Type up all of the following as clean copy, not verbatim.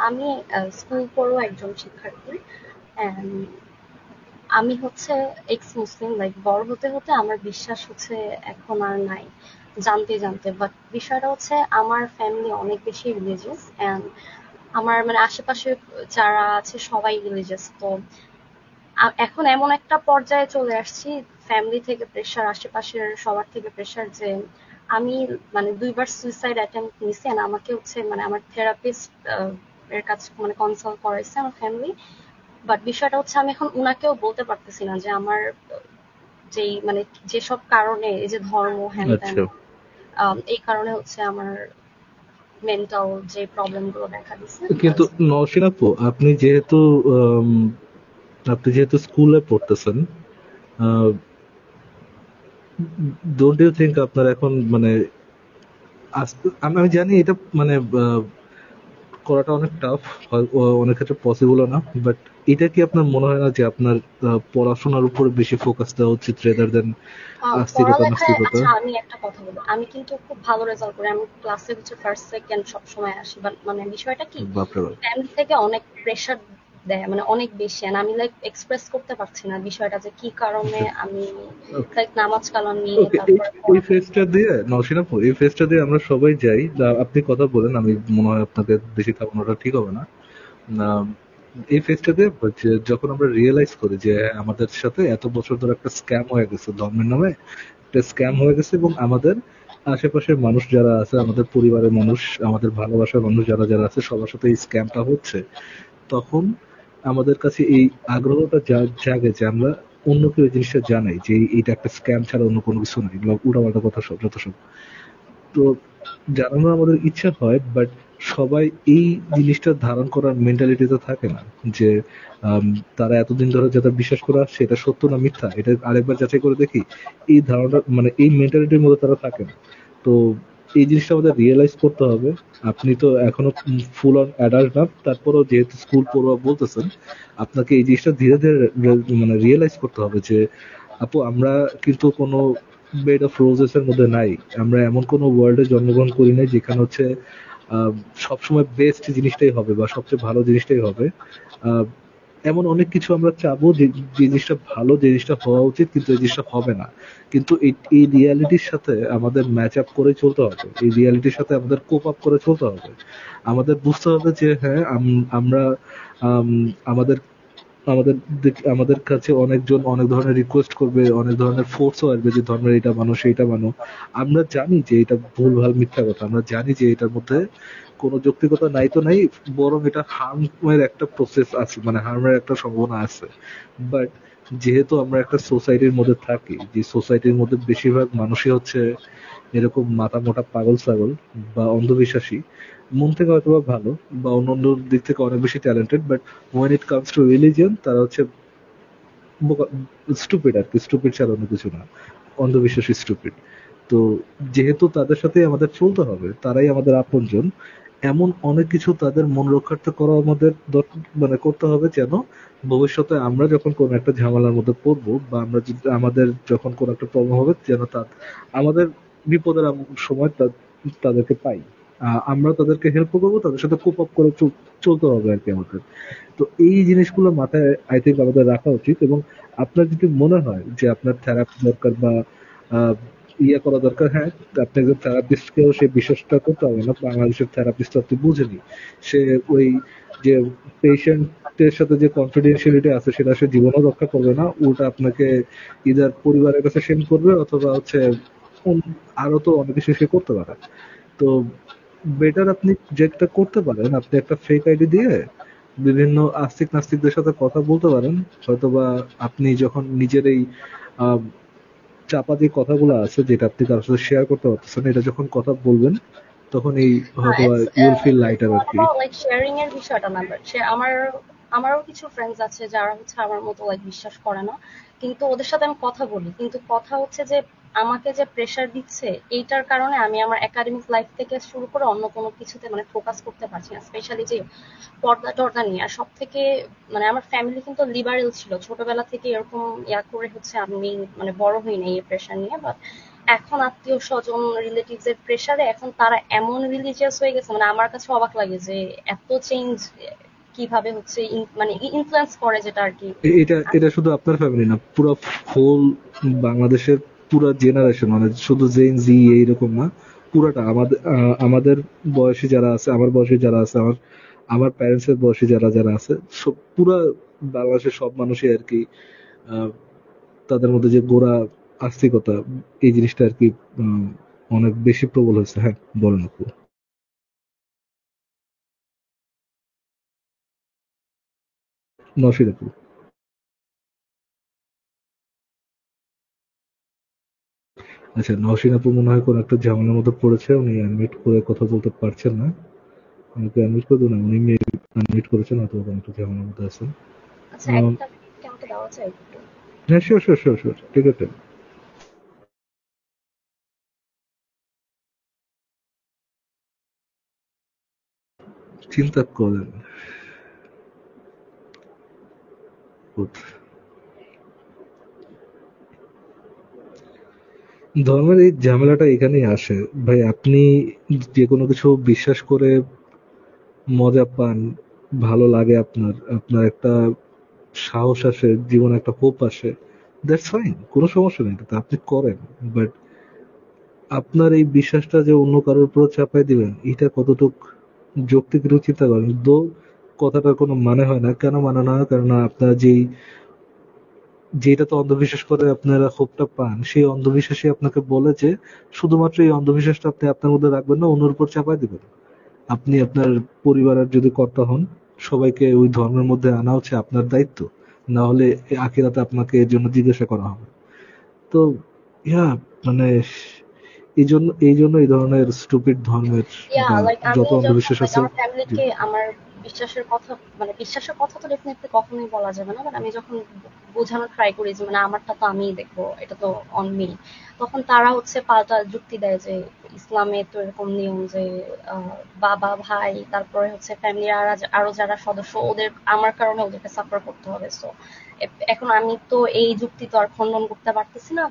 আমি স্কুল পড়ুয়া একজন শিক্ষার্থী। And আমি হচ্ছে এক্স মুসলিম, লাইক বড় হতে হতে আমার বিশ্বাস হচ্ছে এখন আর নাই, জানতে জানতে। বাট বিষয়টা হচ্ছে আমার ফ্যামিলি অনেক বেশি রিলিজিয়াস, অ্যান্ড আমার মানে আশেপাশে যারা আছে সবাই রিলিজিয়াস। তো এখন এমন একটা পর্যায়ে চলে আসছি, ফ্যামিলি থেকে প্রেশার, আশেপাশের সবার থেকে প্রেশার, যে আমি মানে ২ বার সুইসাইড অ্যাটেম্প্ট নিছি। আর আমাকে হচ্ছে মানে আমার থেরাপিস্ট এর কাছে মানে কনসাল্ট করাইছে আমার ফ্যামিলি। বাট বিষয়টা হচ্ছে আমি এখন উনাকেও বলতে পারতেছি না যে আমার যেই মানে যেসব কারণে, এই যে ধর্ম হ্যান ত্যান, আচ্ছা। এই কারণে হচ্ছে আমার মেন্টাল যে প্রবলেম গুলো দেখা দিচ্ছে। কিন্তু নওশিন আপু, আম, আপনি যেহেতু স্কুলে পড়তেছেন, ডোন্ট ইউ থিঙ্ক আপনার এখন মানে আমি আমি জানি এটা মানে করাটা অনেক টাফ, অনেক ক্ষেত্রে পসিবলও না, বাট এটা কি আপনার মনে হয় না যে আপনার পড়াশোনার উপর বেশি ফোকাস দেওয়া উচিত রেদার দেন আস্তিকতা পড়ালেখায়, নাস্তিকতা? আচ্ছা আমি একটা কথা বলি, আমি কিন্তু খুব ভালো রেজাল্ট করি, আমি ক্লাসে হচ্ছে ফার্স্ট সেকেন্ড সব সময় আসি। বাট মানে বিষয়টা কি, বাপরে বাপ। ফ্যামিলি থেকে অনেক প্রেশার দেয়, মানে অনেক বেশি। আর আমি লাইক এক্সপ্রেস করতে পারছি না বিষয়টা যে কি কারণে আমি ওকে, লাইক নামাজ কালাম নিয়ে ওকে, তারপরে এই পড়াশোনা ফেজটা দিয়ে নওশিন আপু, এই ফেজটা দিয়ে আমরা সবাই যাই। আপনি কথা বলেন, আমি মনে হয় আপনাকে বেশি থামানোটা ঠিক হবে না। আম, এই ফেজটাতে যখন আমরা রিয়েলাইজ করি যে আমাদের সাথে এত বছর ধরে একটা স্ক্যাম হয়ে গেছে, ধর্মের নামে একটা স্ক্যাম হয়ে গেছে, এবং আমাদের আশেপাশের মানুষ যারা আছে, আমাদের পরিবারের মানুষ, আমাদের ভালোবাসার মানুষ যারা যারা আছে, সবার সাথে এই স্ক্যামটা হচ্ছে, তখন আমাদের কাছে এই আগ্রহটা জাগে যে আমরা অন্যকে ওই জিনিসটা জানাই যে এইটা একটা স্ক্যাম ছাড়া অন্য কোনো কিছু নাই, এগুলো উড়াপাল্টা কথা সব, যত সব। তো জানানোর আমাদের ইচ্ছা হয়, বাট সবাই এই জিনিসটা ধারণ করার মেন্টালিটিতে থাকে না যে আম, তারা এতদিন ধরে যেটা বিশ্বাস করে আসছে এটা সত্য না মিথ্যা, এটা আরেকবার যাচাই করে দেখি, এই ধারণা মানে এই মেন্টালিটির মধ্যে তারা থাকে না। তো এই জিনিসটা আমাদের রিয়েলাইজ করতে হবে। আপনি তো এখনো ফুল অন অ্যাডাল্ট না, তারপরেও যেহেতু স্কুল পড়ুয়া বলতেছেন, আপনাকে এই জিনিসটা ধীরে ধীরে মানে রিয়েলাইজ করতে হবে যে আপু, আমরা কিন্তু কোনো বেড অফ রোজেস এর মধ্যে নাই। আমরা এমন কোনো ওয়ার্ল্ডে জন্মগ্রহণ করি নাই যেখানে হচ্ছে আহ, সবসময় বেস্ট জিনিসটাই হবে বা সবচেয়ে ভালো জিনিসটাই হবে। আহ, এমন অনেক কিছু আমরা চাবো যে যে জিনিসটা ভালো, যে জিনিসটা হওয়া উচিত, কিন্তু এই জিনিসটা হবে না। কিন্তু এই রিয়ালিটির সাথে আমাদের ম্যাচ আপ করে চলতে হবে, এই রিয়ালিটির সাথে আমাদের কোপ আপ করে চলতে হবে। আমাদের বুঝতে হবে যে হ্যাঁ, আমরা আম, আমাদের আমাদের আমাদের কাছে অনেকজন অনেক ধরনের রিকোয়েস্ট করবে, অনেক ধরনের ফোর্সও আসবে যে ধর্মের এটা মানো সেইটা মানো। আমরা জানি যে এটা ভুলভাল মিথ্যা কথা, আমরা জানি যে এটার মধ্যে কোনো যৌক্তিকতা নাই তো নাই, বরং এটা হার্মের একটা প্রসেস আছে, মানে হার্মের একটা সম্ভাবনা আছে। বাট যেহেতু আমরা একটা সোসাইটির মধ্যে থাকি, যে সোসাইটির মধ্যে বেশিরভাগ মানুষই হচ্ছে এরকম মাথা মোটা পাগল ছাগল বা অন্ধবিশ্বাসী, মন থেকে হয়তো বা ভালো বা অন্য দিক থেকে অনেক বেশি talented, but when it comes to religion তারা হচ্ছে স্টুপিড, আর কি স্টুপিড ছাড়া অন্য কিছু না, অন্ধবিশ্বাসী স্টুপিড। তো যেহেতু তাদের সাথে আমাদের চলতে হবে, তারাই আমাদের আপনজন, এমন অনেক কিছু তাদের মন রক্ষার্থে করা আমাদের মানে করতে হবে, যেন ভবিষ্যতে আমরা যখন কোনো একটা ঝামেলার মধ্যে পড়বো বা আমরা আমাদের যখন কোনো একটা প্রবলেম হবে, যেন আমাদের বিপদের সময় তাদেরকে পাই। আমরা তাদেরকে হেল্প করবো, তাদের সাথে কোপ আপ করে চলতে হবে আর কি আমাদের। তো এই জিনিসগুলো মাথায় আই থিঙ্ক আমাদের রাখা উচিত। এবং আপনার যদি মনে হয় যে আপনার থেরাপি দরকার বা আহ, করা দরকার, হ্যাঁ, আপনি একজন থেরাপিস্টকেও সে বিশ্বাসটা করতে হবে না, বাংলাদেশের থেরাপিস্ট আপনি বুঝেনি, সে ওই যে পেশেন্টের সাথে যে কনফিডেন্সিয়ালিটি আছে সেটা সে জীবনও রক্ষা করবে না, উল্টা আপনাকে ইদার পরিবারের কাছে সেম করবে, অথবা হচ্ছে আরো তো অনেক কিছু সে করতে পারে। তো বেটার আপনি যেটা করতে পারেন, আপনি একটা ফেক আইডি দিয়ে বিভিন্ন আস্তিক নাস্তিকদের সাথে কথা বলতে পারেন। হয়তোবা আপনি যখন নিজের এই আহ, চাপা যে কথাগুলো আছে, যেটা আপনি কারোর সাথে শেয়ার করতে পারতেছেন, এটা যখন কথা বলবেন, তখন এই হয়তোবা ইটস ইউল ফিল লাইটার আর কি। লাইক শেয়ারিং এর বিষয়টা না, বাট সে আমারও কিছু ফ্রেন্ডস আছে যারা হচ্ছে আমার মতো লাইক বিশ্বাস করে না। কিন্তু ওদের সাথে আমি কথা বলি, কিন্তু কথা হচ্ছে যে আমাকে যে প্রেশার দিচ্ছে, এইটার কারণে আমি আমার একাডেমিক লাইফ থেকে শুরু করে অন্য কোনো কিছুতে মানে ফোকাস করতে পারছি না, স্পেশালি যে পর্দা টর্দা নিয়ে। আর সব থেকে মানে আমার ফ্যামিলি কিন্তু লিবারেল ছিল ছোটবেলা থেকে, এরকম করে হচ্ছে আমি মানে বড় হই নাই এই প্রেশার নিয়ে। বাট এখন আত্মীয় স্বজন রিলেটিভস এর প্রেসারে এখন তারা এমন রিলিজিয়াস হয়ে গেছে, মানে আমার কাছে অবাক লাগে যে এত চেঞ্জ কিভাবে হচ্ছে মানে ইনফ্লুয়েন্স করে যেটা আর কি। এটা এটা শুধু আপনার ফ্যামিলি না, পুরো হোল বাংলাদেশের পুরো জেনারেশন, মানে শুধু জেন জি এইরকম না, পুরাটা আমাদের আমাদের বয়সী যারা আছে, আমার বয়সী যারা আছে, আমার আমার প্যারেন্টস এর বয়সী যারা যারা আছে, সব পুরা বাংলাদেশের সব মানুষই আর কি আহ, তাদের মধ্যে যে গোড়া আস্তিকতা, এই জিনিসটা আর কি অনেক বেশি প্রবল হয়েছে। হ্যাঁ, বলেন আপু। নওশীন আপু। আচ্ছা, নওশীন আপু মনে হয় কোন একটা ঝামেলার মধ্যে পড়েছে, উনি অ্যাডমিট করে কথা বলতে পারছেন না। আমাকে অ্যাডমিট করে দিন, উনি অ্যাডমিট করেছেন, অথবা কোনো একটা ঝামেলার মধ্যে আছেন। আচ্ছা, আহ, একটা মিনিট কি আমাকে দেওয়া যায় একটু? হ্যাঁ, শিওর শিওর শিওর শিওর, ঠিক আছে। চিন্তা করেন। Good. ধর্মের এই ঝামেলাটা এখানেই আসে ভাই। আপনি যে কোনো কিছু বিশ্বাস করে মজা পান, ভালো লাগে, আপনার আপনার একটা সাহস আসে, জীবনে একটা হোপ আসে, দ্যাটস ফাইন, কোনো সমস্যা নেই, এটা আপনি করেন। বাট আপনার এই বিশ্বাসটা যে অন্য কারোর উপর চাপাই দিবেন, এটা কতটুক যৌক্তিক একটু চিন্তা করেন। দো কথাটার কোনো মানে হয় না। কেন মানে না? কারণ আপনার যেটা তো অন্ধবিশ্বাস করে আপনারা ক্ষোভটা পান, সেই অন্ধবিশ্বাসই আপনাকে বলে যে শুধুমাত্র এই অন্ধবিশ্বাসটা আপনি আপনার মধ্যে রাখবেন না, অন্যের উপর চাপাই দিবেন। আপনি আপনার পরিবারের যদি কর্তা হন, সবাইকে ওই ধর্মের মধ্যে আনা হচ্ছে আপনার দায়িত্ব। না হলে আখিরাতে আপনাকে এর জন্য জিজ্ঞাসা করা হবে। তো ইয়া, মানে এই জন্য এই ধরনের স্টুপিড ধর্মের ইয়া বা লাইক আমি যত যখন অন্ধবিশ্বাস লাইক আছে। আমার জি। ফ্যামিলিকে আমার বিশ্বাসের কথা, মানে বিশ্বাসের কথা তো ডেফিনেটলি কখনোই বলা যাবে না, বাট আমি যখন বোঝানোর ট্রাই করি যে মানে আমারটা তো আমিই দেখবো, এটা তো অন মি, তখন তারা হচ্ছে পাল্টা যুক্তি দেয় যে ইসলামে তো এরকম নিয়ম যে বাবা ভাই তারপরে হচ্ছে ফ্যামিলির আরো যারা সদস্য ওদের আমার কারণে ওদেরকে সাফার করতে হবে। সো এখন আমি তো এই যুক্তি তো আর খণ্ডন করতে পারতেছি না,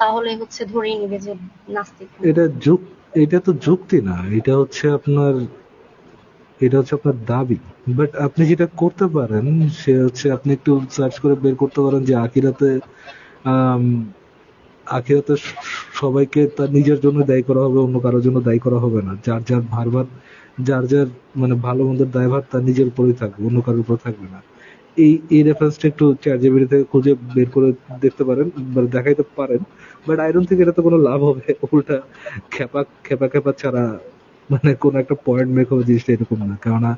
তাহলে হচ্ছে ধরেই নিবে যে নাস্তিক আমি। এটা যুক এটা তো যুক্তি না, এটা হচ্ছে আপনার দাবি। বাট আপনি যেটা করতে পারেন, সে হচ্ছে আপনি একটু সার্চ করে বের করতে পারেন যে আম, আখিরাতে সবাইকে তার নিজের জন্য দায়ী করা হবে, অন্য কারোর জন্য দায়ী করা হবে না। যার যার ভার, যার যার মানে ভালো মন্দের দায়ভার তার নিজের উপরেই থাকবে, অন্য কারোর উপর থাকবে না। এই রেফারেন্সটা একটু চ্যাটজিপিটি থেকে খুঁজে বের করে দেখতে পারেন বা দেখাইতে পারেন। বাট আই ডোন্ট থিংক এটাতে কোনো লাভ হবে। উল্টা খেপা খেপা খেপা ছাড়া মানে কোন একটা পয়েন্ট মেক হবে, জিনিসটা এরকম না। কেননা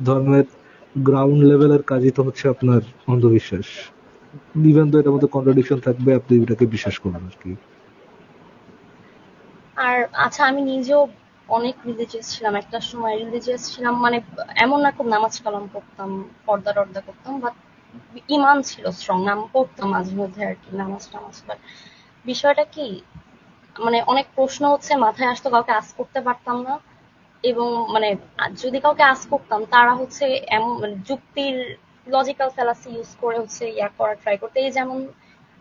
ধর্মের গ্রাউন্ড লেভেলের কাজই তো হচ্ছে আপনার অন্ধবিশ্বাস। ইভেন তো এটার মধ্যে কন্ট্রাডিকশন থাকবে, আপনি এটাকে বিশ্বাস করবেন আর কি। আর আচ্ছা, আমি নিজেও অনেক রিলিজিয়াস ছিলাম, একটা সময় রিলিজিয়াস ছিলাম, মানে এমন না খুব নামাজ কালাম পড়তাম, পর্দা টর্দা করতাম, বাট ইমান ছিল স্ট্রং, নাম পড়তাম মাঝে মধ্যে আর কি, নামাজ টামাজ। বাট বিষয়টা কি, মানে অনেক প্রশ্ন হচ্ছে মাথায় আসতো, কাউকে আস করতে পারতাম না। এবং মানে যদি কাউকে আস করতাম তারা হচ্ছে এমন মানে যুক্তির লজিক্যাল ফ্যালাসি ইউজ করে হচ্ছে ইয়া করার ট্রাই করতে। এই যেমন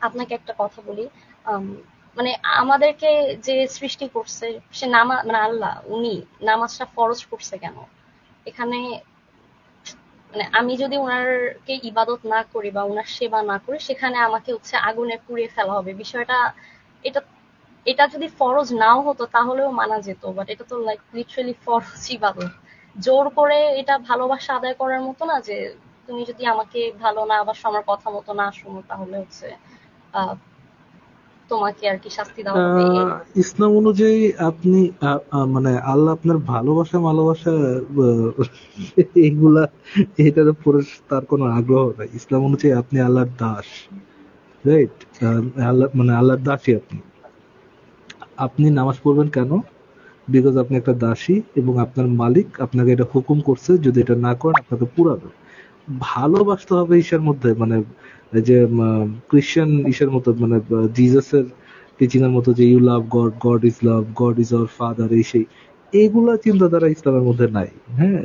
আপনাকে একটা কথা বলি, আম, মানে আমাদেরকে যে সৃষ্টি করছে সে মানে আল্লাহ, উনি নামাজটা ফরজ করছে কেন এখানে? মানে আমি যদি উনারকে ইবাদত না করি বা উনার সেবা না করি, সেখানে আমাকে হচ্ছে আগুনে পুড়িয়ে ফেলা হবে। বিষয়টা এটা এটা যদি ফরজ নাও হতো তাহলেও মানা যেত, বাট এটা তো লাইক লিটারালি ফরজ ইবাদত। জোর করে এটা ভালোবাসা আদায় করার মতো না যে তুমি যদি আমাকে ভালো না বাসো, আমার কথা মতো না শোনো, তাহলে হচ্ছে আহ, তোমাকে আর কি শাস্তি দেওয়া হবে ইসলাম অনুযায়ী আপনি মানে আল্লাহ আপনার ভালোবাসা মালোবাসা এইগুলা, এটার উপরে তার কোনো আগ্রহ নাই। ইসলাম অনুযায়ী আপনি আল্লাহর দাস, রাইট? আল্লাহ মানে আল্লাহর দাসী আপনি। আপনি নামাজ পড়বেন কেন? বিকজ আপনি একটা দাসী, এবং আপনার মালিক আপনাকে এটা হুকুম করছে, যদি এটা না করেন আপনাকে পুরাবে। ভালোবাসতে হবে ঈশার মধ্যে, মানে এই যে ক্রিশ্চিয়ান ঈশার মতো, মানে জিজাসের টিচিং এর মতো, যে you love God, God is love, God is our father, এই সেই। এইগুলা চিন্তাধারা ইসলামের মধ্যে নাই। হ্যাঁ,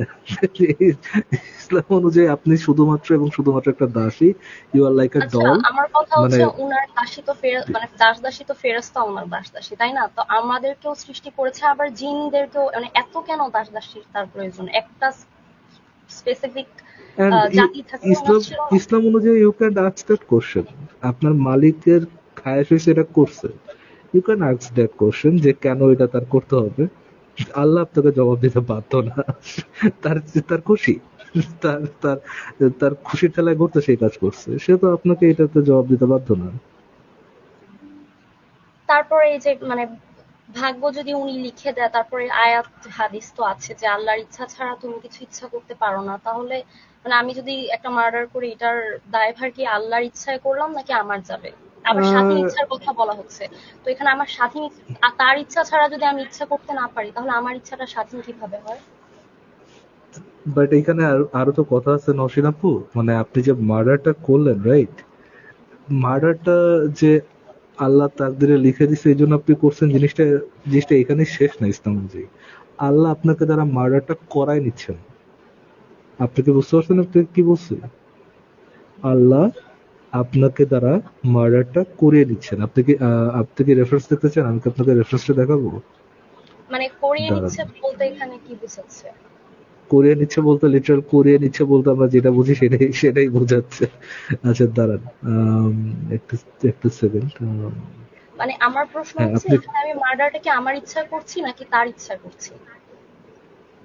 ইসলাম অনুযায়ী আপনি শুধুমাত্র এবং শুধুমাত্র একটা দাসী, ইউ আর লাইক আ আচ্ছা, ডল। আমার কথা মানে হচ্ছে উনার দাসী তো মানে দাস দাসী তো ফেরেশতা, ওনার দাস দাসী, তাই না? তো আমাদেরকেও সৃষ্টি করেছে, আবার জিনদেরকেও, মানে এত কেন দাস দাসীর তার প্রয়োজন? একটা স্পেসিফিক and জাতি থাকলে ওনার ইসলাম ছিল না? ইসলাম অনুযায়ী you can ask that question. আপনার মালিকের খায়েশ হয়েছে এটা করছে, you can ask that question যে কেন এটা তার করতে হবে। আল্লাহ আপনাকে জবাব দিতে বাধ্য না। তার তার খুশি, তার তার তার খুশির ঠেলায় করতে সেই কাজ করছে, সে তো আপনাকে এটাতে জবাব দিতে বাধ্য না। তারপরে এই যে মানে ভাগ্য যদি উনি লিখে দেয়, তারপরে আয়াত হাদিস তো আছে যে আল্লাহর ইচ্ছা ছাড়া তুমি কিছু ইচ্ছা করতে পারো না, তাহলে মানে আমি যদি একটা মার্ডার করি, এটার দায়ভার কি আল্লাহর ইচ্ছায় করলাম নাকি আমার যাবে? আবার স্বাধীন আহ, ইচ্ছার কথা বলা হচ্ছে, তো এখানে আমার স্বাধীন তার ইচ্ছা ছাড়া যদি আমি ইচ্ছা করতে না পারি, তাহলে আমার ইচ্ছাটা স্বাধীন কিভাবে হয়? বাট এখানে আরো তো কথা আছে নওশিন আপু। মানে আপনি যে মার্ডারটা করলেন, রাইট, মার্ডারটা যে আল্লাহ তাকদিরে লিখে দিছে এই জন্য আপনি করছেন, জিনিসটা জিনিসটা এখানে শেষ না ইসলাম অনুযায়ী। আল্লাহ আপনাকে দ্বারা মার্ডারটা করাই নিচ্ছেন। আপনি কি বুঝতে পারছেন আপনি কি বলছি? আল্লাহ আপনাকে দ্বারা মার্ডারটা করিয়ে দিচ্ছেন। আপনি কি রেফারেন্স দেখতে চান? আমি কি আপনাকে রেফারেন্সটা দেখাবো? মানে করিয়ে দাঁড়ান। নিচ্ছে বলতে এখানে কি বোঝাচ্ছে? করিয়ে নিচ্ছে বলতে লিটারাল করিয়ে নিচ্ছে বলতে আমরা যেটা বুঝি সেটাই সেটাই বোঝাচ্ছে। আচ্ছা দাঁড়ান, আম, একটু একটু সেকেন্ড। মানে আমার প্রশ্ন হ্যাঁ, হচ্ছে আপনি এখানে আমি মার্ডারটা কি আমার ইচ্ছা করছি নাকি তার ইচ্ছা করছি?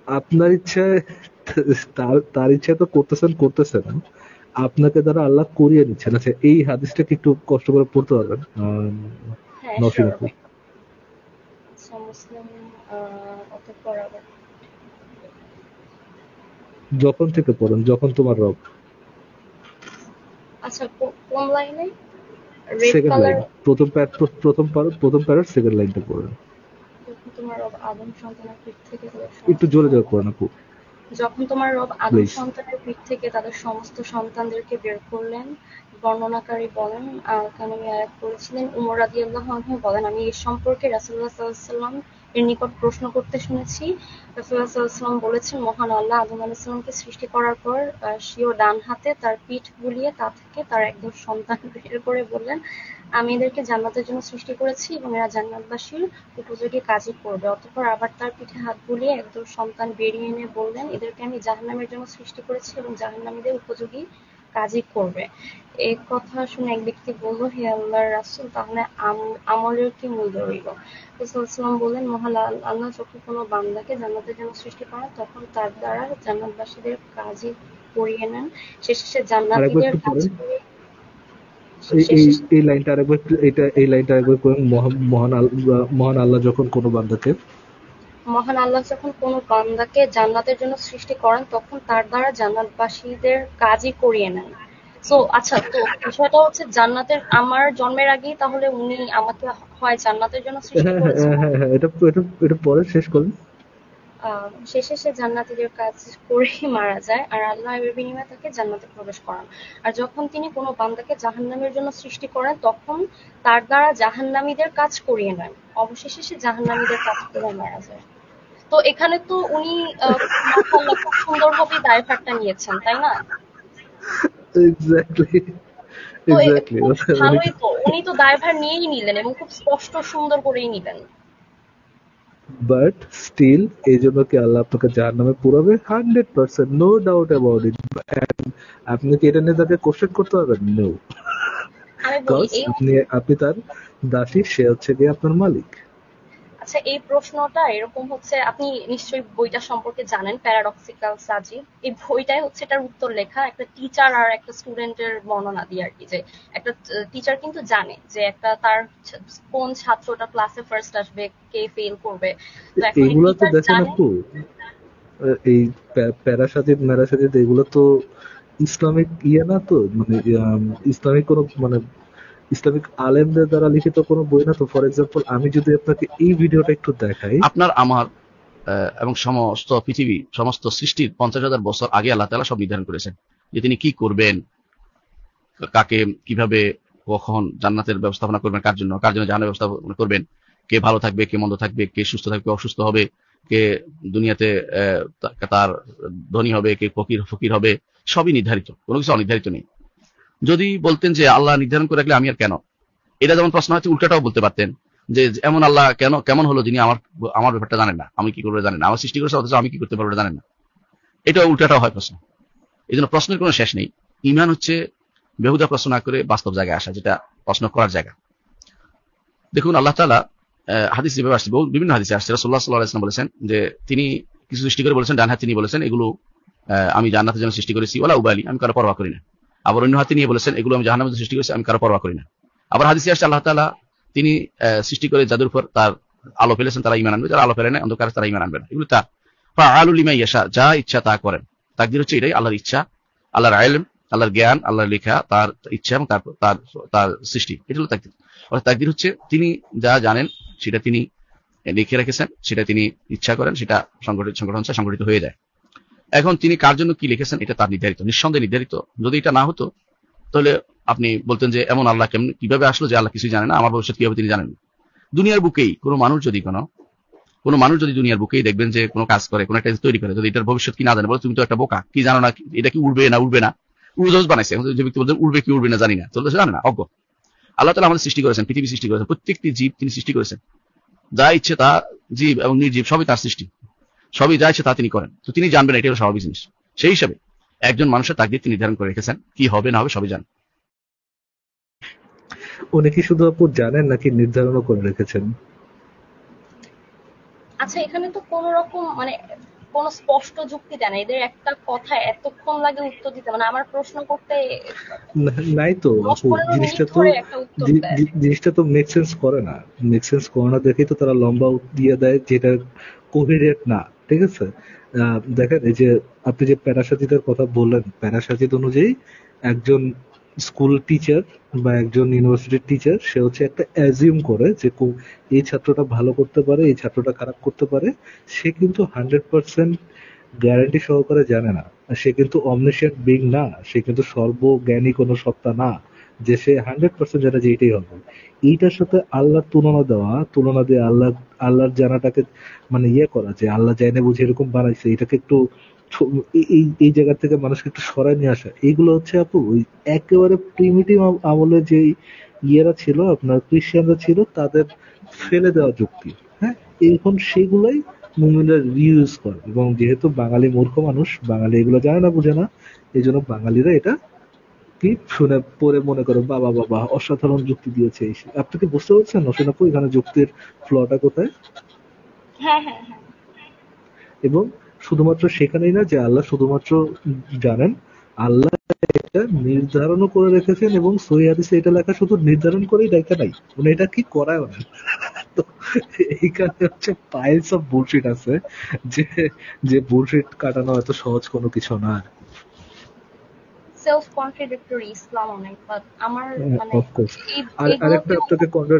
আপনার ইচ্ছায়, তার তার ইচ্ছা তো করতেছেন করতেছেন না, আপনাকে দ্বারা আল্লাহ করিয়ে নিচ্ছেন। আচ্ছা এই হাদিসটা কি একটু কষ্ট করে পড়তে পারবেন হ্যাঁ, নওশিন শিওর আপু? ভাই। আচ্ছা, মুসলিম অতঃপর আবার যখন থেকে পড়েন, যখন তোমার রব। আচ্ছা, কোন লাইনে? Red second colour. লাইন, প্রথম প্যারার সেকেন্ড লাইনটা পড়েন। যখন তোমার রব আদম সন্তানের পিঠ থেকে তাদের একটু সমস্ত জোরে জোরে পড়েন আপু, যখন তোমার রব আদম প্লিজ। সন্তানের পিঠ থেকে তাদের সমস্ত সন্তানদেরকে বের করলেন। বর্ণনাকারী বলেন, কারণ আমি আয়াত করেছিলেন, উমর রাদিয়াল্লাহু আনহু বলেন, আমি এর সম্পর্কে রাসূলুল্লাহ সাল্লাল্লাহু আলাইহি ওয়াসাল্লাম এর নিকট প্রশ্ন করতে শুনেছি। রাসূলুল্লাহ সাল্লাল্লাহু আলাইহি ওয়াসাল্লাম বলেছেন, মহান আল্লাহ আদম আলাইহিস সালামকে সৃষ্টি করার পর স্বীয় ডান হাতে তার পিঠ বুলিয়ে তা থেকে তার একজন সন্তান বের করে বললেন, আমি এদেরকে জান্নাতের জন্য সৃষ্টি করেছি এবং এরা জান্নাতবাসীর উপযোগী কাজই করবে। অতঃপর আবার তার পিঠে হাত বুলিয়ে একজন সন্তান বেরিয়ে এনে বললেন, এদেরকে আমি জাহান্নামের জন্য সৃষ্টি করেছি এবং জাহান্নামীদের উপযোগী কাজই করবে। এই কথা শুনে এক ব্যক্তি বলল, হে আল্লাহর রাসূল, তাহলে আমলের কি মূল্য রইল? রাসূল সাল্লাল্লাহু আলাইহি ওয়াসাল্লাম বললেন, মহান আল্লাহ যখন কোনো বান্দাকে জান্নাতের জন্য সৃষ্টি করেন, তখন তার দ্বারা জান্নাতবাসীদের কাজই করিয়ে নেন। শেষে সে আরেকবার জান্নাতীদের একটু কাজ পড়েন। করে এই এই শেষে এই লাইনটা আরেকবার এই লাইনটা আরেকবার পড়েন। মহান আল্লাহ যখন কোনো বান্দাকে। মহান আল্লাহ যখন কোনো বান্দাকে জান্নাতের জন্য সৃষ্টি করেন, তখন তার দ্বারা জান্নাতবাসীদের কাজই করিয়ে নেন। সো আচ্ছা, তো বিষয়টা হচ্ছে জান্নাতের, আমার জন্মের আগেই তাহলে উনি আমাকে হয় জান্নাতের জন্য সৃষ্টি হ্যাঁ হ্যাঁ করেছেন। হ্যাঁ হ্যাঁ হ্যাঁ, এটা এটা এটা পরে শেষ করেন। শেষে সে জান্নাতীদের কাজ করেই মারা যায়, আর আল্লাহ এর বিনিময়ে তাকে জান্নাতে প্রবেশ করান। আর যখন তিনি কোনো বান্দাকে জাহান্নামের জন্য সৃষ্টি করেন, তখন তার দ্বারা জাহান্নামীদের কাজ করিয়ে নেন। অবশেষে সে জাহান্নামীদের কাজ করে মারা যায়। তো এখানে তো উনি মাশাআল্লাহ খুব সুন্দরভাবেই দায়ভারটা নিয়েছেন, তাই না? এক্স্যাক্টলি, তো এক্স্যাক্টলি। খুব ভালোই তো, উনি তো দায়ভার নিয়েই নিলেন এবং খুব স্পষ্ট সুন্দর করেই নিলেন। বাট স্টিল এই জন্য কি আল্লাহ আপনাকে জাহান্নামে পুরাবে? 100%, নো ডাউট অ্যাবাউট ইট। আপনি কি এটা নিয়ে তাকে কোশ্চেন করতে পারবেন? নো। আমি বলি বিকজ এই, আপনি তার দাসী, সে হচ্ছে গিয়ে আপনার মালিক। আচ্ছা, এই প্রশ্নটা এরকম হচ্ছে, আপনি নিশ্চয়ই বইটা সম্পর্কে জানেন, প্যারাডক্সিক্যাল সাজিব। এই বইটাই হচ্ছে এটার উত্তর লেখা, একটা টিচার আর একটা স্টুডেন্টের বর্ণনা দিয়ে আর কি। যে একটা টিচার কিন্তু জানে যে একটা তার কোন ছাত্রটা ক্লাসে ফার্স্ট আসবে, কে ফেল করবে। তো এখন এই এগুলা তো টিচার দেখেন জানে। আপু, এই প্যারাসাজিদ ম্যারাসাজিদ এগুলো তো ইসলামিক ইয়ে না তো, মানে ইসলামিক কোনো মানে ইসলামিক আলেমদের দ্বারা লিখিত কোনো বই না তো। ফর এক্সাম্পল আমি যদি আপনাকে এই ভিডিওটা একটু দেখাই। আপনার আমার এবং সমস্ত পৃথিবী, সমস্ত সৃষ্টির 50,000 বছর আগে আল্লাহ তাআলা সব নির্ধারণ করেছেন যে তিনি কি করবেন, কাকে কিভাবে, কখন জান্নাতের ব্যবস্থাপনা করবেন, কার জন্য জাহান্নামের ব্যবস্থাপনা করবেন, কে ভালো থাকবে, কে মন্দ থাকবে, কে সুস্থ থাকবে, কে অসুস্থ হবে, কে দুনিয়াতে তার ধনী হবে, কে ফকির হবে, সবই নির্ধারিত, কোনো কিছু অনির্ধারিত নেই। যদি বলতেন যে আল্লাহ নির্ধারণ করে রাখলে আমি আর কেন, এটা যেমন প্রশ্ন হচ্ছে, উল্টাটাও বলতে পারতেন যে এমন আল্লাহ কেমন হলো যিনি আমার ব্যাপারটা জানেন না, আমি কি করবো জানেন না, আমার সৃষ্টি করেছে অথচ আমি কি করতে পারবো জানেন না। এটা উল্টাটাও হয় প্রশ্ন। এই জন্য প্রশ্নের কোনো শেষ নেই। ঈমান হচ্ছে বেহুদা প্রশ্ন না করে বাস্তব জায়গায় আসা, যেটা প্রশ্ন করার জায়গা। দেখুন আল্লাহ তাআলা হাদিস যেভাবে আসছে, বিভিন্ন হাদিসে আসছে, রাসূলুল্লাহ সাল্লাল্লাহু আলাইহি ওয়াসাল্লাম বলেছেন যে তিনি কিছু সৃষ্টি করে বলেছেন, ডান হাতে নিয়ে বলেছেন এগুলো আমি জান্নাতের জন্য সৃষ্টি করেছি, ওয়ালা উবালি, আমি কারো পরোয়া করি না। আবার অন্য হাতে নিয়ে বলেছেন এগুলো আমি জাহান্নামের জন্য সৃষ্টি করেছি, আমি কারো পরোয়া করি না। আবার হাদিসে আসছে আল্লাহ তাআলা তিনি সৃষ্টি করে যাদের উপর তার আলো ফেলেছেন তারা ঈমান আনবে, যারা আলো ফেলে না অন্ধকারে তারা ঈমান আনবে না। এগুলো তা ফাআলু লিমা ইয়াশা, যা ইচ্ছা তা করেন। তাকদীর হচ্ছে এটাই, আল্লাহর ইচ্ছা, আল্লাহর ইলম, আল্লাহর জ্ঞান, আল্লাহর লেখা, তার ইচ্ছা এবং তার সৃষ্টি, এটা হলো তাকদীর। অর্থাৎ তাকদীর হচ্ছে তিনি যা জানেন সেটা তিনি লিখে রেখেছেন, সেটা তিনি ইচ্ছা করেন, সেটা সংগঠিত হয়ে যায়। এখন তিনি কার জন্য কি লিখেছেন এটা তার নির্ধারিত, নিঃসন্দেহে নির্ধারিত। যদি এটা না হতো তাহলে আপনি বলতেন যে এমন আল্লাহ কিভাবে আসলো যে আল্লাহ কিছুই জানে না, আমার ভবিষ্যৎ কিভাবে তিনি জানেন না। দুনিয়ার বুকেই কোনো মানুষ যদি দুনিয়ার বুকেই দেখবেন যে কোনো কাজ করে, কোনো একটা তৈরি করে, যদি এটার ভবিষ্যৎ কি না জানে, বলে তুমি তো একটা বোকা, কি জানো না, এটা কি উড়বে না উড়োজাহাজ বানাইছে, যে ব্যক্তি বলছেন উড়বে কি উড়বে না জানি না, তো জানে না, অজ্ঞ। আল্লাহ তাআলা আমাদের সৃষ্টি করেছেন, পৃথিবী সৃষ্টি করেছেন, প্রত্যেকটি জীব তিনি সৃষ্টি করেছেন, যা ইচ্ছে তা, জীব এবং নির্জীব সবই তার সৃষ্টি, সবই যা ইচ্ছে তা তিনি করেন, তো তিনি জানবেন, এটা হলো স্বাভাবিক জিনিস। সেই হিসাবে একজন মানুষের তাকদীর তিনি নির্ধারণ করে রেখেছেন, কি হবে না হবে সবই জানেন। উনি কি শুধু আপু জানেন নাকি নির্ধারণও করে রেখেছেন? আচ্ছা, এখানে তো কোন রকম মানে কোন স্পষ্ট যুক্তি দেয় না, এদের একটা কথা এতক্ষণ লাগে উত্তর দিতে, মানে আমার প্রশ্ন করতে নাই তো 10-15 আপু, মিনিট ধরে একটা উত্তর দেয়। জিনিসটা তো মেক সেন্স করে না। মেক সেন্স করে না দেখেই তো তারা লম্বা দিয়ে দেয়, যেটা কোহেরেন্ট না। ঠিক আছে, দেখেন এই যে আপনি যে প্যারাসাজিদের কথা বললেন, প্যারাসাজিদ অনুযায়ী একজন স্কুল টিচার বা একজন ইউনিভার্সিটির টিচার সে হচ্ছে একটা অ্যাজিউম করে যে এই ছাত্রটা ভালো করতে পারে, এই ছাত্রটা খারাপ করতে পারে। সে কিন্তু 100% গ্যারান্টি সহকারে জানে না। সে কিন্তু অমনিশিয়েন্ট বিং না, সে কিন্তু সর্বজ্ঞানী কোনো সত্তা না যে সে 100% জানে যে এইটাই হবে। এইটার সাথে আল্লাহর তুলনা দিয়ে আল্লাহর জানাটাকে মানে করা, যে আল্লাহ জানে বুঝে এরকম বানাইছে, এটাকে একটু এই জায়গা থেকে মানুষকে একটু সরায় নিয়ে আসা, এইগুলো হচ্ছে আপু ওই একেবারে প্রিমিটিভ আমলে যে ইয়েরা ছিল, আপনার ক্রিশ্চিয়ানরা ছিল, তাদের ফেলে দেওয়া যুক্তি। হ্যাঁ, এখন সেগুলাই মুমিনরা রিইউজ করে, এবং যেহেতু বাঙালি মূর্খ মানুষ, বাঙালি এগুলো জানে না, বুঝে না, এই জন্য বাঙালিরা এটা কি শুনে পরে মনে করে বাবা বাবা অসাধারণ যুক্তি দিয়েছে। আপনি কি বুঝতে পারছেন অসীন আপু এখানে যুক্তির ফ্লটা কোথায়? হ্যাঁ হ্যাঁ হ্যাঁ, এবং শুধুমাত্র সেখানেই না যে আল্লাহ শুধুমাত্র জানেন, আল্লাহ এটা নির্ধারণও করে রেখেছেন, এবং সহিহ হাদিসে এটা লেখা শুধু নির্ধারণ করেই লেখা নাই, মানে এটা কি করায় না। তো এইখানে হচ্ছে পাইলস অফ বুলশিট আছে, যে যে বুলশিট কাটানো এত সহজ কোনো কিছু না। সেলফ কন্ট্রাডিক্টরি ইসলাম অনেক, বাট আমার মানে অফকোর্স। আরেকটা এগুলোকে আপনাকে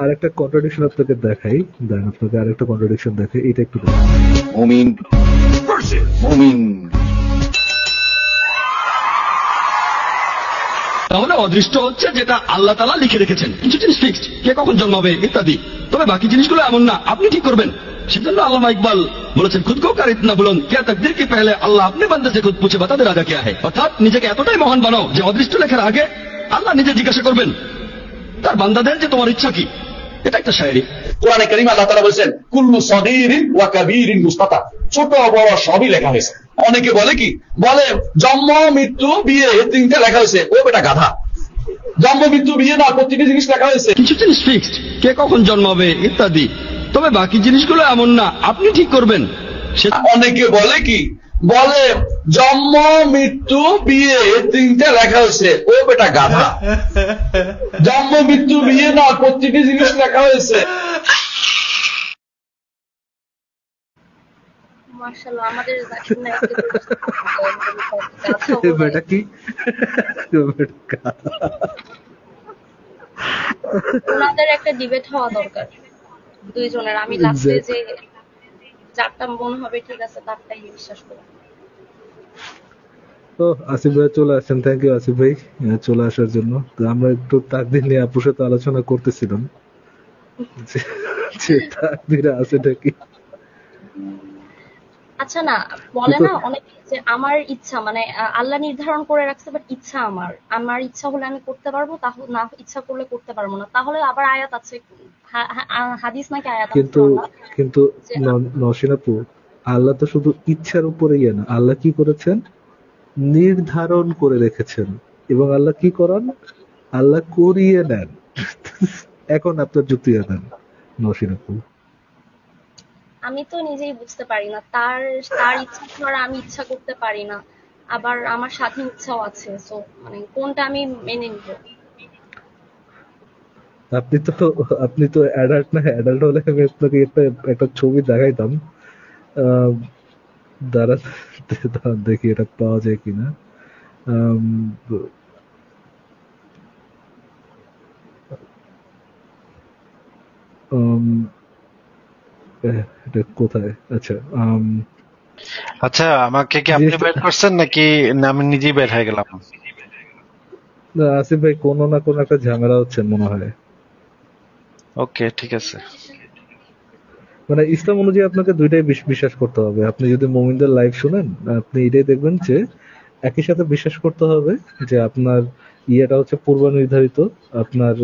আরেকটা কন্ট্রাডিকশন আপনাকে দেখাই, দেন আপনাকে আরেকটা কন্ট্রাডিকশন দেখাই, এটা একটু দেখুন। মুমিন ভার্সেস মুমিন। তাহলে অদৃষ্ট হচ্ছে যেটা আল্লাহ তাআলা লিখে রেখেছেন, কিছু জিনিস ফিক্সড, কে কখন জন্মাবে ইত্যাদি, তবে বাকি জিনিসগুলো এমন না, আপনি ঠিক করবেন। সেজন্য আল্লামা ইকবাল বলেছেন, খুদ কো কার ইতনা বুলন্দ, क्या तकदीर के पहले अल्लाह अपने बंदे से खुद पूछे बता दे राजा क्या है। অর্থাৎ নিজেকে এতটাই মহান বানাও যে অদৃষ্ট লেখার আগে আল্লাহ নিজে জিজ্ঞাসা করবেন তার বান্দাদের যে তোমার ইচ্ছা কি। এটা একটা শায়রি। কোরআনে কারীমে আল্লাহ তাআলা বলেছেন, কুল্লু সগীরিন ওয়া কাবীরিন মুস্তাতার, ছোট বড় সবই লেখা হয়েছে। অনেকে বলে কি, বলে জন্ম মৃত্যু বিয়ে তিনটা লেখা হয়েছে, ও বেটা গাধা, জন্ম মৃত্যু বিয়ে না, প্রত্যেকটি জিনিস লেখা হয়েছে। কিছু জিনিস ফিক্সড, কে কখন জন্মাবে ইত্যাদি, তবে বাকি জিনিসগুলো এমন না, আপনি ঠিক করবেন। অনেকে বলে কি, বলে জন্ম মৃত্যু বিয়ে তিনটা লেখা হয়েছে, ও বেটা গাধা, জন্ম মৃত্যু বিয়ে না, প্রত্যেকটি জিনিস লেখা হয়েছে। মাশাআল্লাহ, আমাদের বেটা কি ওনাদের একটা ডিবেট হওয়া দরকার দুইজনের। আমি লাস্টে যে যারটা মনে হবে ঠিক আছে তারটাই বিশ্বাস করব। তো আসিফ ভাই চলে আসেন, থ্যাংক ইউ আসিফ ভাই চলে আসার জন্য। তো আমরা একটু তাকদীর নিয়ে আপুর সাথে আলোচনা করতেছিলাম যে তাকদীরে আছেটা কি। আচ্ছা না, বলে কিন্তু না অনেকে যে আমার ইচ্ছা, মানে আল্লাহ নির্ধারণ করে রাখছে, বাট ইচ্ছা আমার, আমার ইচ্ছা হলে আমি করতে পারবো, তাহলে না ইচ্ছা করলে করতে পারবো না। তাহলে আবার আয়াত আছে, হাদিস নাকি আয়াত আছে কিন্তু আল্লাহ কিন্তু যে নওশিন আপু, আল্লাহ তো শুধু ইচ্ছার উপরে ইয়ে না, আল্লাহ কি করেছেন, নির্ধারণ করে রেখেছেন। এবং আল্লাহ কি করান, আল্লাহ করিয়ে নেন। এখন আপনার যুক্তি দেন নওশিন আপু। আমি তো নিজেই বুঝতে পারি না, তার তার ইচ্ছা ছাড়া আমি ইচ্ছা করতে পারি না, আবার আমার স্বাধীন ইচ্ছাও আছে। সো মানে কোনটা আমি মেনে নিব? আপনি তো আপনি তো অ্যাডাল্ট না, অ্যাডাল্ট হলে আমি আপনাকে একটা একটা ছবি দেখাইতাম। আহ, দাঁড়ান, দাঁড়ান দেখি এটা পাওয়া যায় কিনা। আম, আম, এটা কোথায়, আচ্ছা, আচ্ছা, আমাকে কি আপনি জিনিসটা, বের করছেন নাকি না আমি নিজেই বের হয়ে গেলাম? না, আসিফ ভাই কোনো না কোনো একটা ঝামেলা হচ্ছে মনে হয়। ওকে, ঠিক আছে। মানে ইসলাম অনুযায়ী আপনাকে দুইটাই বিশ্বাস করতে হবে। আপনি যদি মুমিনদের লাইভ শুনেন, আপনি এটাই দেখবেন যে একই সাথে বিশ্বাস করতে হবে যে আপনার ইয়েটা হচ্ছে পূর্ব নির্ধারিত, আপনার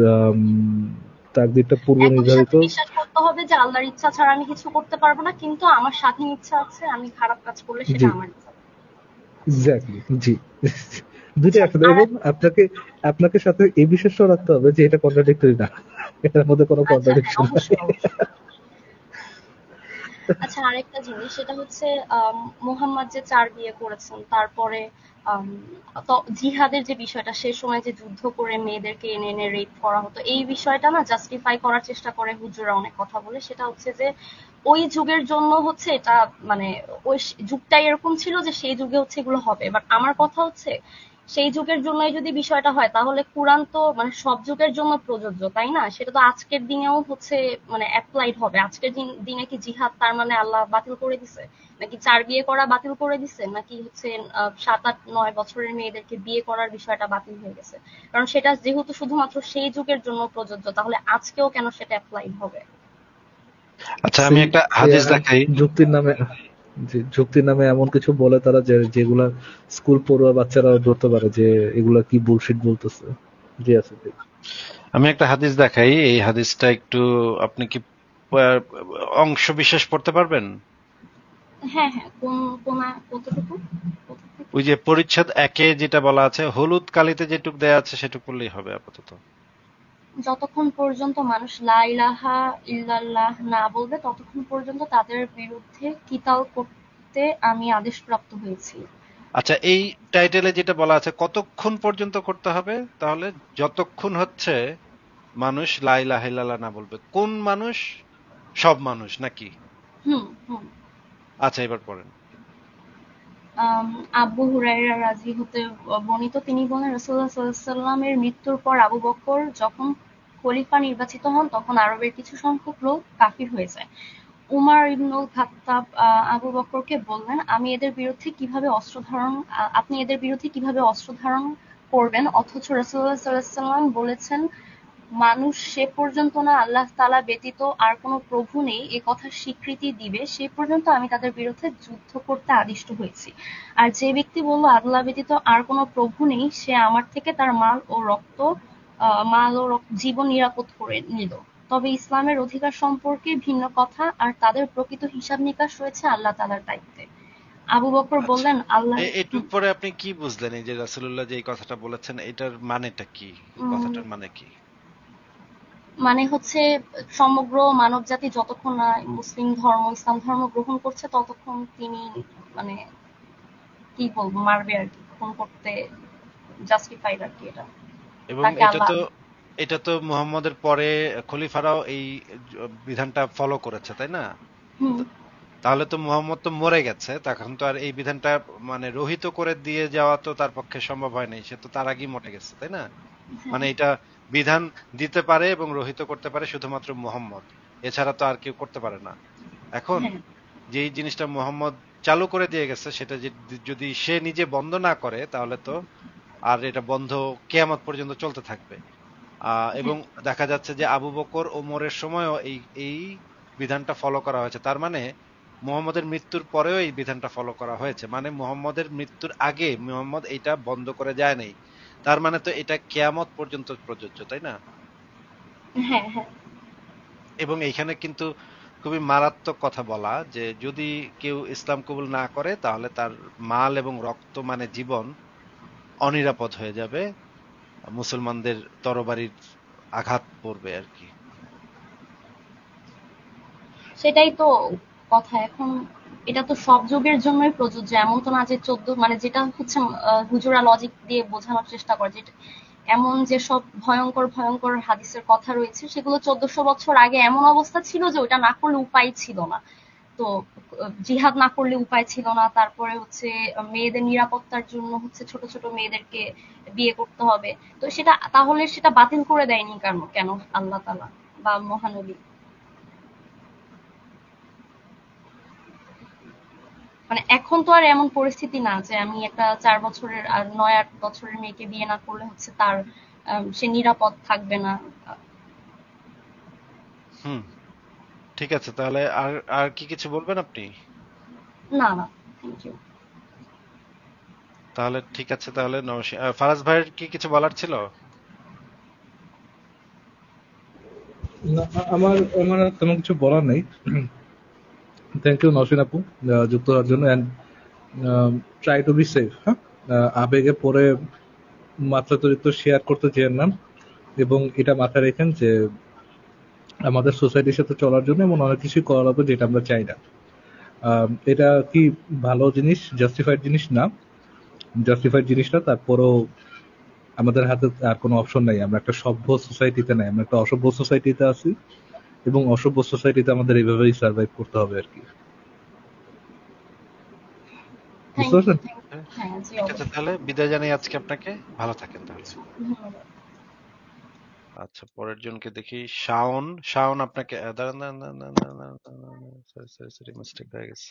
তাকদীরটা পূর্ব একই নির্ধারিত। সাথে বিশ্বাস করতে হবে যে আল্লাহর ইচ্ছা ছাড়া আমি কিছু করতে পারবো না, কিন্তু আমার স্বাধীন ইচ্ছা আছে, আমি খারাপ কাজ করলে সেটা জি, আমার ইচ্ছা। এক্স্যাক্টলি, জি। দুইটাই আচ্ছা, একসাথে। আর এবং আপনাকে আপনাকে সাথে এই বিশ্বাসটাও রাখতে হবে যে এটা কন্ট্রাডিক্টরি না, এটার মধ্যে কোনো আচ্ছা হ্যাঁ, কন্ট্রাডিকশন নাই। অবশ্যই অবশ্যই। আচ্ছা, আরেকটা জিনিস, সেটা হচ্ছে মুহাম্মদ যে 4 বিয়ে করেছেন, তারপরে আম, তো জিহাদের যে বিষয়টা, সে সময় যে যুদ্ধ করে মেয়েদেরকে এনে এনে রেপ করা হতো, এই বিষয়টা না জাস্টিফাই করার চেষ্টা করে হুজুরা অনেক কথা বলে। সেটা হচ্ছে যে ওই যুগের জন্য হচ্ছে এটা, মানে ওই যুগটাই এরকম ছিল যে সেই যুগে হচ্ছে এগুলো হবে। বাট আমার কথা হচ্ছে, সেই যুগের জন্যই যদি বিষয়টা হয়, তাহলে কোরআন তো মানে সব যুগের জন্য প্রযোজ্য, তাই না? সেটা তো আজকের দিনেও হচ্ছে মানে অ্যাপ্লাইড হবে। আজকের দিনে কি জিহাদ তার মানে আল্লাহ বাতিল করে দিছে? নাকি 4 বিয়ে করা বাতিল করে দিছে? নাকি হচ্ছে 7, 8, 9 বছরের মেয়েদেরকে বিয়ে করার বিষয়টা বাতিল হয়ে গেছে? কারণ সেটা যেহেতু শুধুমাত্র সেই যুগের জন্য প্রযোজ্য, তাহলে আজকেও কেন সেটা অ্যাপ্লাইড হবে? আচ্ছা, আমি সেই একটা হাদিস দেখাই। যুক্তির নামে, যে যুক্তির নামে এমন কিছু বলে তারা, যেগুলা স্কুল পড়ুয়া বাচ্চারাও ধরতে পারে যে এগুলা কি বুলশিট বলতেছে। জি আছে ভাই। আমি একটা হাদিস দেখাই, এই হাদিসটা একটু আপনি কি আহ, অংশ বিশেষ পড়তে পারবেন? হ্যাঁ হ্যাঁ, কতটুকু? কোথা থেকে? ওই যে পরিচ্ছেদ 1-এ যেটা বলা আছে, হলুদ কালিতে যেটুক দেয়া আছে সেটুক পড়লেই হবে আপাতত। যতক্ষণ পর্যন্ত মানুষ লা ইলাহা ইল্লাল্লাহ না বলবে, ততক্ষণ পর্যন্ত তাদের বিরুদ্ধে কিতাল করতে আমি আদেশপ্রাপ্ত হয়েছি। আচ্ছা, এই টাইটেলে যেটা বলা আছে কতক্ষণ পর্যন্ত করতে হবে, তাহলে যতক্ষণ হচ্ছে মানুষ লা ইলাহা ইল্লাল্লাহ না বলবে। কোন মানুষ? সব মানুষ নাকি? হুম হুম। আচ্ছা, এবার পড়েন। আবু হুরায়রা রাজি হতে বর্ণিত, তিনি বলেন, রাসূলুল্লাহ সাল্লাল্লাহু আলাইহি ওয়াসাল্লামের মৃত্যুর পর আবু বকর যখন খলিফা নির্বাচিত হন, তখন আরবের কিছু সংখ্যক লোক কাফির হয়ে যায়। উমার ইবনুল খাত্তাব আবু বকরকে বললেন, আপনি এদের বিরুদ্ধে কিভাবে অস্ত্র ধারণ করবেন, অথচ রাসূলুল্লাহ সাল্লাল্লাহু আলাইহি ওয়াসাল্লাম বলেছেন, মানুষ সে পর্যন্ত না আল্লাহ তাআলা ব্যতীত আর কোনো প্রভু নেই এ কথার স্বীকৃতি দিবে, সে পর্যন্ত আমি তাদের বিরুদ্ধে যুদ্ধ করতে আদিষ্ট হয়েছি। আর যে ব্যক্তি বলল আল্লাহ ব্যতীত আর কোনো প্রভু নেই, সে আমার থেকে তার জীবন নিরাপদ করে নিল। তবে ইসলামের অধিকার সম্পর্কে ভিন্ন কথা, আর তাদের প্রকৃত হিসাব নিকাশ রয়েছে আল্লাহ তাআলার দায়িত্বে। আবু বকর আচ্ছা, বললেন, আল্লাহ এটুক পরে আপনি কি বুঝলেন? এই যে রাসূলুল্লাহ যে এই কথাটা বলেছেন, এটার মানেটা কি? এই উম, কথাটার মানে কি? মানে হচ্ছে সমগ্র মানবজাতি যতক্ষণ না মুসলিম ধর্ম, ইসলাম ধর্ম গ্রহণ করছে, ততক্ষণ তিনি মানে কি বলবো, মারবে আর কি, খুন করতে জাস্টিফাইড আর কি এটা। এবং তাকে আল্লাহ এটা তো মুহাম্মদের পরে খলিফারাও এই বিধানটা ফলো করেছে, তাই না? হুম তাহলে তো মুহাম্মদ তো মরে গেছে, তখন তো আর এই বিধানটা মানে রহিত করে দিয়ে যাওয়া তো তার পক্ষে সম্ভব হয় নাই। সে তো তার আগেই মরে গেছে, তাই না? হ্যাঁ মানে এটা বিধান দিতে পারে এবং রহিত করতে পারে শুধুমাত্র মুহাম্মদ, এছাড়া তো আর কেউ করতে পারে না। এখন হ্যাঁ যেই জিনিসটা মুহাম্মদ চালু করে দিয়ে গেছে, সেটা যদি সে নিজে বন্ধ না করে, তাহলে তো আর এটা বন্ধ কিয়ামত পর্যন্ত চলতে থাকবে। এবং হ্যাঁ দেখা যাচ্ছে যে আবু বকর ওমরের সময়ও এই এই বিধানটা ফলো করা হয়েছে। তার মানে মুহাম্মদের মৃত্যুর পরেও এই বিধানটা ফলো করা হয়েছে, মানে মুহাম্মদের মৃত্যুর আগে মুহাম্মদ এটা বন্ধ করে যায় নাই। তার মানে তো এটা কিয়ামত পর্যন্ত প্রযোজ্য, তাই না? হ্যাঁ, হ্যাঁ। এবং এইখানে কিন্তু খুবই মারাত্মক কথা বলা যে যদি কেউ ইসলাম কবুল না করে তাহলে তার মাল এবং রক্ত মানে জীবন অনিরাপদ হয়ে যাবে, মুসলমানদের তরবারির আঘাত পড়বে আর কি। সেটাই তো কথা এখন। এটা তো সব যুগের জন্যই প্রযোজ্য, এমন তো না যে 14 মানে যেটা হচ্ছে হুজুরা লজিক দিয়ে বোঝানোর চেষ্টা করে যেটা এমন যে সব ভয়ঙ্কর ভয়ঙ্কর হাদিসের কথা রয়েছে সেগুলো 1400 বছর আগে এমন অবস্থা ছিল যে ওটা না করলে উপায় ছিল না। তো জিহাদ না করলে উপায় ছিল না, তারপরে হচ্ছে মেয়েদের নিরাপত্তার জন্য হচ্ছে ছোট ছোট মেয়েদেরকে বিয়ে করতে হবে। তো সেটা তাহলে সেটা বাতিল করে দেয়নি কেন কেন আল্লাহ তাআলা বা মহানবী? মানে এখন তো আর এমন পরিস্থিতি না যে আমি একটা 4 বছরের আর 9-8 বছরের মেয়েকে বিয়ে না করলে হচ্ছে তার সে নিরাপদ থাকবে না। হুম, ঠিক আছে, তাহলে আর আর কি কিছু বলবেন আপনি? না, না, থ্যাংক ইউ। তাহলে ঠিক আছে, তাহলে ফারাজ ভাইয়ের কি কিছু বলার ছিল? না, আমার আমার আর তেমন কিছু বলার নেই। থ্যাংক ইউ নওশিন আপু যুক্ত হওয়ার জন্য, and try to be safe. হ্যাঁ, আবেগে পরে মাত্রাতিরিক্ত শেয়ার করতে চেয়েন না, এবং এটা মাথায় রেখেন যে আমাদের সোসাইটির সাথে চলার জন্য এমন অনেক কিছুই করা লাগবে যেটা আমরা চাই না। এটা কি ভালো জিনিস, জাস্টিফাইড জিনিস না, জাস্টিফাইড জিনিসটা তারপরেও আমাদের হাতে আর কোনো অপশন নাই। আমরা একটা সভ্য সোসাইটিতে নাই, আমরা একটা অসভ্য সোসাইটিতে আছি, এবং অসভ্য সোসাইটিতে আমাদের এইভাবেই সার্ভাইভ করতে হবে আর কি। বুঝতে থ্যাংক ইউ, পারছেন? Thank you. হ্যাঁ, জি ঠিক আছে, অবশ্যই। তাহলে বিদায় জানাই আজকে আপনাকে। ভালো থাকেন তাহলে। ধন্যবাদ। আচ্ছা, পরের জনকে দেখি। শাওন, শাওন আপনাকে দাঁড়ান দাঁড়ান দাঁড়ান দাঁড়ান দাঁড়ান, সরি সরি সরি, মিস্টেক হয়ে গেছে।